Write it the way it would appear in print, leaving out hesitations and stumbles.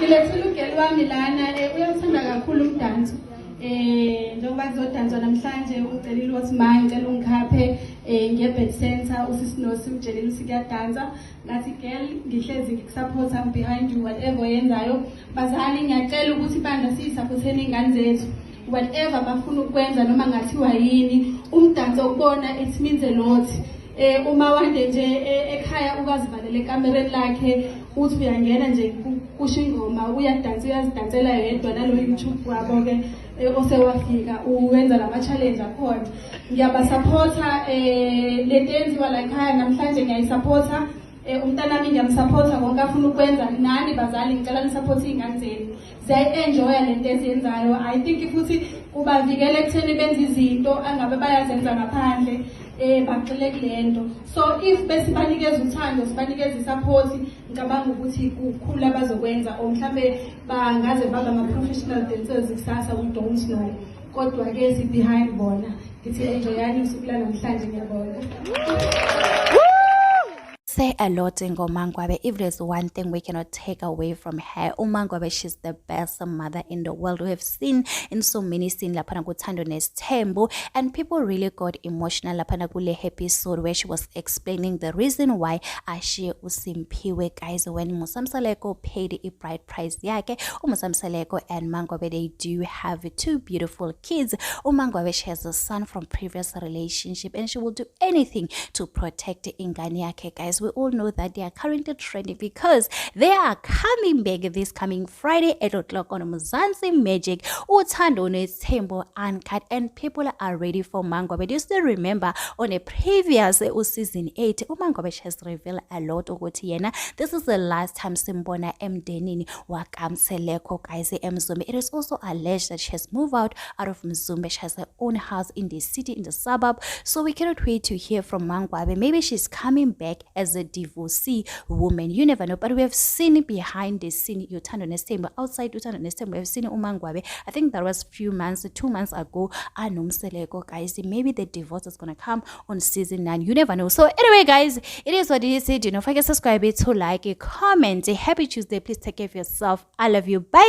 ngilethele ugeli wami lana uyawuthanda kakhulu umdanso. Njengoba kuzodanswa namhlanje ucelile ukuthi ma ngicela ungikhaphe nge-bed center usisinosi utshelile ukuthi kuyadansa. Ngathi girl ngihlezi ngikusupport, I'm behind you whatever oyenzayo. Bazali ngiyacela ukuthi bandla siyisupporteni ingane zethu whatever bafuna ukwenza noma ngathiwa yini. Umdanso ukubona it means a lot. Uma wande nje ekhaya ukazivalela ekamereni lakhe uthi uyangena nje kusho ingoma uyadansa uyazidansela yedwa nalo YouTube wabo ke osewafika uwenza lama challenge akhona. Ngiyabasupporta lento enziwa la ekhaya namhlanje ngiyayisupporta. Umntana wami ngiyamsupporta konke afuna ukwenza. Nani bazali ngicela nisupport izingane zenu ziyayi-enjoya lento ezenzayo. I think futhi kubavikela ekutheni benze izinto angabe bayazenza ngaphandle bagxile kulento. So if besibanikeza uthando sibanikeza isupport ngicabanga ukuthi kukhulu abazokwenza or mhlambe bangaze baba ama-professional dancers kusasa, we don't know. Kodwa ke si behind bona ngithi enjoyani usuku lanamhlanje ngiyabona. Say a lot in Mangwabe. If there's one thing we cannot take away from her, Mangwabe, she's the best mother in the world. We have seen in so many scenes lapana kuthando nesthembu, and people really got emotional lapana kule episode where she was explaining the reason why she usimpiwe, guys, when Musamsaleko paid a bride price yake. Musamsaleko and Mangwabe, they do have two beautiful kids. Mangwabe, she has a son from previous relationship and she will do anything to protect ingane yake, guys. We all know that they are currently trending because they are coming back this coming Friday 8 o'clock on Mzansi Magic Uthando Nesthembu Uncut, and people are ready for Mangwabe. Do you still remember on a previous season 8 Mangwabe has revealed a lot ukuthi yena this is the last time simbona emdenini wakamseleko, guys, eMzumbe. It is also alleged that she has moved out of Mzumbe. She has her own house in the city, in the suburb, so we cannot wait to hear from Mangwabe. Maybe she's coming back as a divorcee woman, you never know. But we have seen behind the scene Uthando Nesthembu, outside Uthando Nesthembu we have seen Mangwabe. I think that was 2 months ago, anomseleko, guys. Maybe the divorce is gonna come on season 9, you never know. So anyway, guys, it is what it is. Do not forget to subscribe, to like, comment. Happy Tuesday. Please take care of yourself. I love you. Bye.